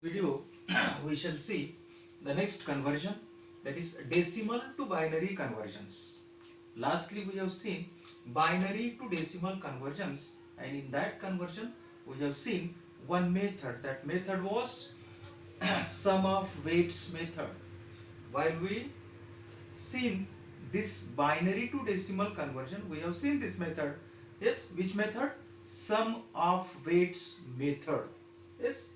Video we shall see the next conversion, that is decimal to binary conversions. Lastly we have seen binary to decimal conversions, and in that conversion we have seen one method. That method was sum of weights method. While we seen this binary to decimal conversion, we have seen this method. Yes, which method? Sum of weights method. Yes,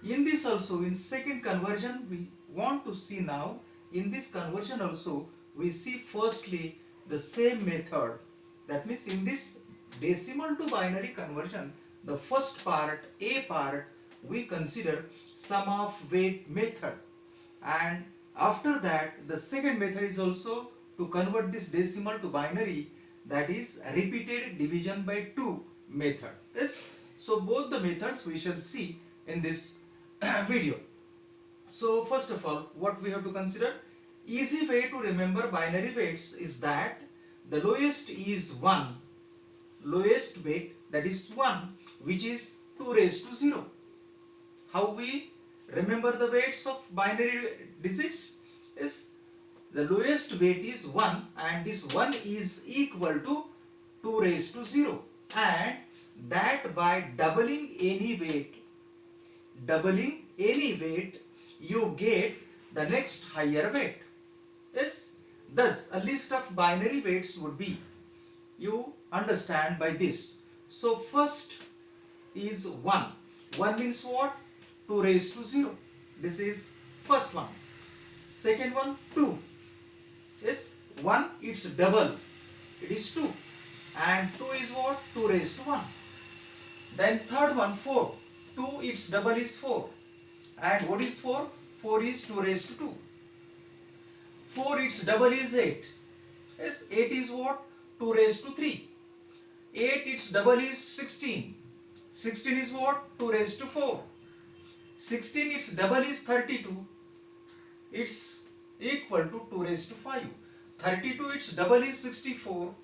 in this also, in second conversion we want to see now. In this conversion also we see firstly the same method. That means in this decimal to binary conversion, the first part, A part, we consider sum of weight method, and after that the second method is also to convert this decimal to binary, that is repeated division by 2 method. Yes, so both the methods we shall see in this video. So first of all, what we have to consider, easy way to remember binary weights is that the lowest is 1, lowest weight, that is 1, which is 2 raised to 0. How we remember the weights of binary digits? Is the lowest weight is 1, and this 1 is equal to 2 raised to 0, and that by doubling any weight, you get the next higher weight. Yes, thus a list of binary weights would be, you understand by this. So first is 1. 1 means what? 2 raised to 0. This is first one. Second one, 2. Yes, 1 it's double, it is 2, and 2 is what? 2 raised to 1. Then third one, 4. 2 its double is 4, and what is 4? 4 is 2 raised to 2. 4 its double is 8. Yes, 8 is what? 2 raised to 3. 8 its double is 16. 16 is what? 2 raised to 4. 16 its double is 32. It's equal to 2 raised to 5. 32 its double is 64,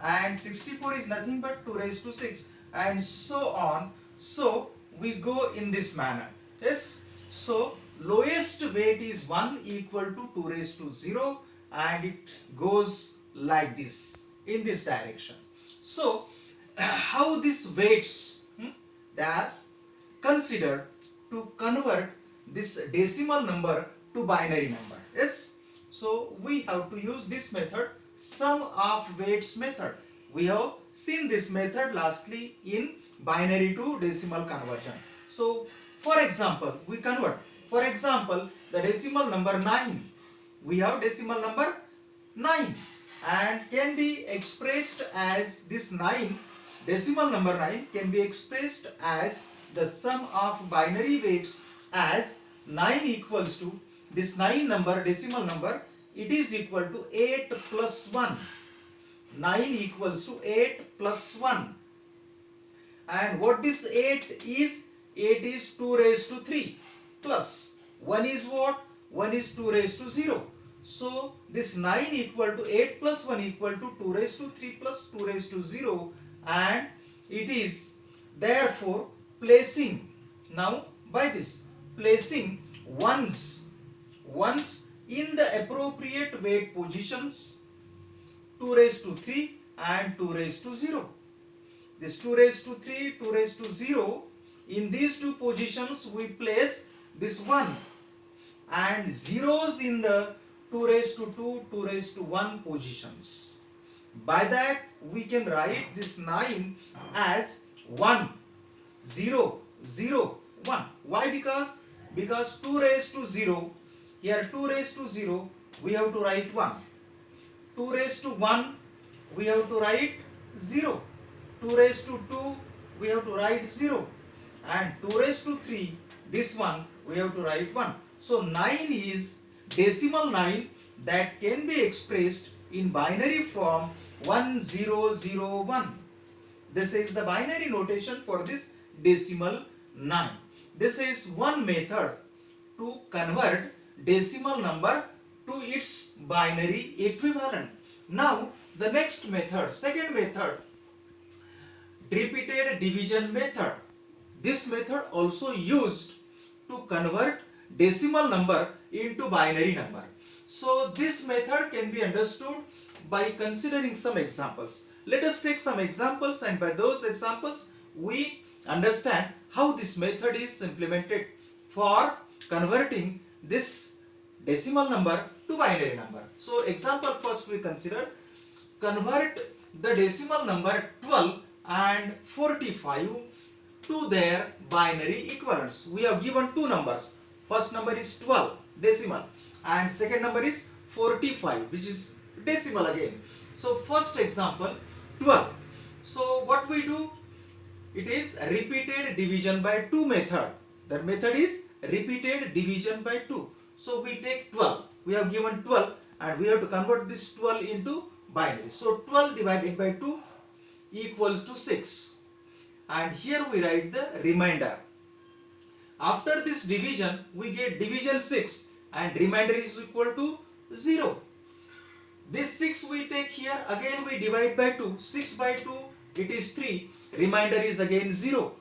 and 64 is nothing but 2 raised to 6, and so on. So we go in this manner. Yes, so lowest weight is 1 equal to 2 raised to 0, and it goes like this, in this direction. So how these weights they are considered to convert this decimal number to binary number. Yes, so we have to use this method, sum of weights method. We have seen this method lastly in binary to decimal conversion. So for example, we convert, for example, the decimal number 9. We have decimal number 9, and can be expressed as this 9, decimal number 9 can be expressed as the sum of binary weights as 9 equals to this 9 number, decimal number, it is equal to 8 plus 1. 9 equals to 8 plus 1. And what this 8 is? 8 is 2 raised to 3 plus 1 is what? 1 is 2 raised to 0. So this 9 equal to 8 plus 1 equal to 2 raised to 3 plus 2 raised to 0, and it is therefore placing, now by this placing ones in the appropriate weight positions, 2 raised to 3 and 2 raised to 0. This 2 raised to 3, 2 raised to 0, in these two positions we place this 1, and zeros in the 2 raised to 2, 2 raised to 1 positions. By that we can write this 9 as 1, 0, 0, 1. Why? Because 2 raised to 0, here 2 raised to 0, we have to write 1. 2 raised to 1, we have to write 0. 2 raised to 2, we have to write 0. And 2 raised to 3, this one, we have to write 1. So 9 is decimal 9 that can be expressed in binary form 1001. This is the binary notation for this decimal 9. This is one method to convert decimal number to its binary equivalent. Now the next method, second method, repeated division method. This method also used to convert decimal number into binary number. So this method can be understood by considering some examples. Let us take some examples, and by those examples we understand how this method is implemented for converting this decimal number to binary number. So example first we consider, convert the decimal number 12 and 45 to their binary equivalents. We have given two numbers. First number is 12 decimal and second number is 45 which is decimal again. So first example 12. So what we do, it is repeated division by 2 method. That method is repeated division by 2. So we take 12. We have given 12 and we have to convert this 12 into binary. So 12 divided by 2 equals to 6. And here we write the remainder. After this division, we get division 6 and remainder is equal to 0. This 6 we take here, again we divide by 2. 6 by 2, it is 3. Remainder is again 0.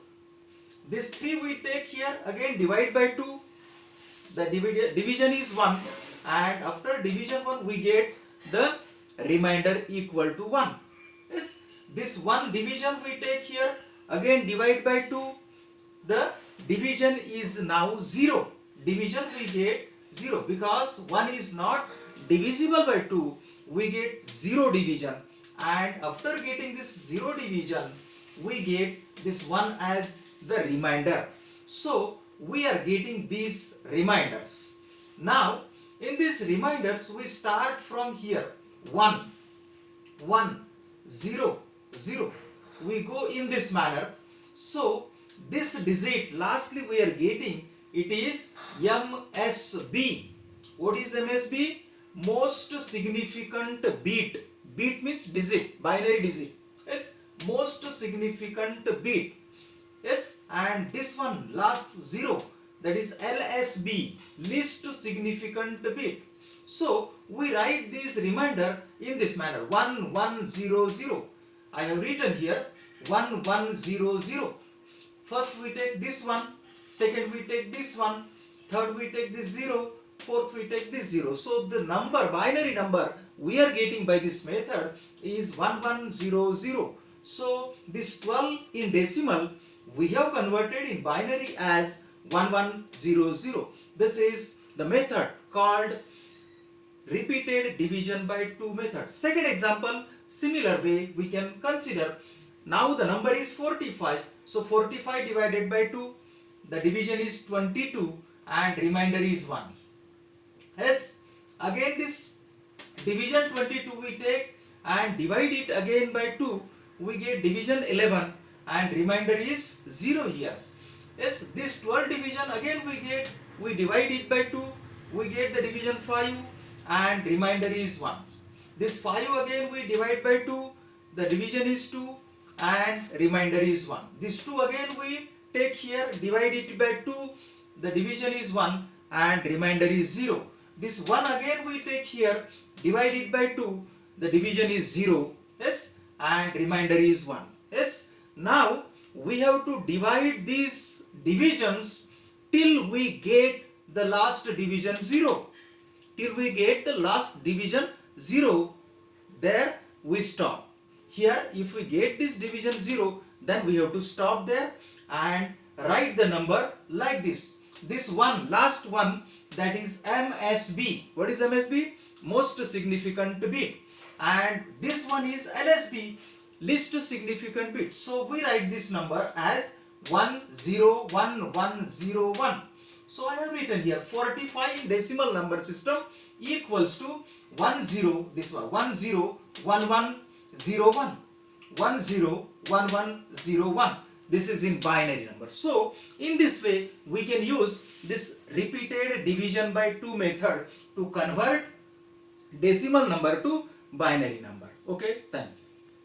This 3 we take here, again divide by 2. The division is 1, and after division 1 we get the remainder equal to 1. Yes, this 1 division we take here, again divide by 2. The division is now 0. Division we get 0 because 1 is not divisible by 2. We get 0 division, and after getting this 0 division we get this 1 as the remainder. So we are getting these reminders. Now in these reminders we start from here 1, 1, 0, 0. We go in this manner. So this digit lastly we are getting, it is MSB. What is MSB? Most significant bit. Bit means digit, binary digit. Yes, most significant bit. Yes, and this one last 0, that is LSB, least significant bit. So we write this remainder in this manner 1, 1, 0, 0. I have written here 1, 1, 0, 0. First we take this one, second we take this one, third we take this 0, fourth we take this 0. So the number, binary number we are getting by this method is 1100. So this 12 in decimal we have converted in binary as 1100. This is the method called repeated division by 2 method. Second example, similar way we can consider. Now the number is 45. So 45 divided by 2, the division is 22 and remainder is 1. Yes, again this division 22 we take and divide it again by 2, we get division 11 and remainder is 0 here. Yes, this 12 division again we divide it by 2, we get the division 5 and remainder is 1. This 5 again we divide by 2, the division is 2 and remainder is 1. This 2 again we take here, divide it by 2, the division is 1 and remainder is 0. This 1 again we take here, divide it by 2, the division is 0. Yes, and remainder is 1. Yes, now we have to divide these divisions till we get the last division 0. Till we get the last division 0, there we stop. Here if we get this division 0, then we have to stop there and write the number like this. This one, last one, that is MSB. What is MSB? Most significant bit. And this one is LSB, least significant bit. So we write this number as 101101. So I have written here 45 in decimal number system equals to 10, this one 101101. 101101. This is in binary number. So in this way we can use this repeated division by 2 method to convert decimal number to binary number. Okay, thank you.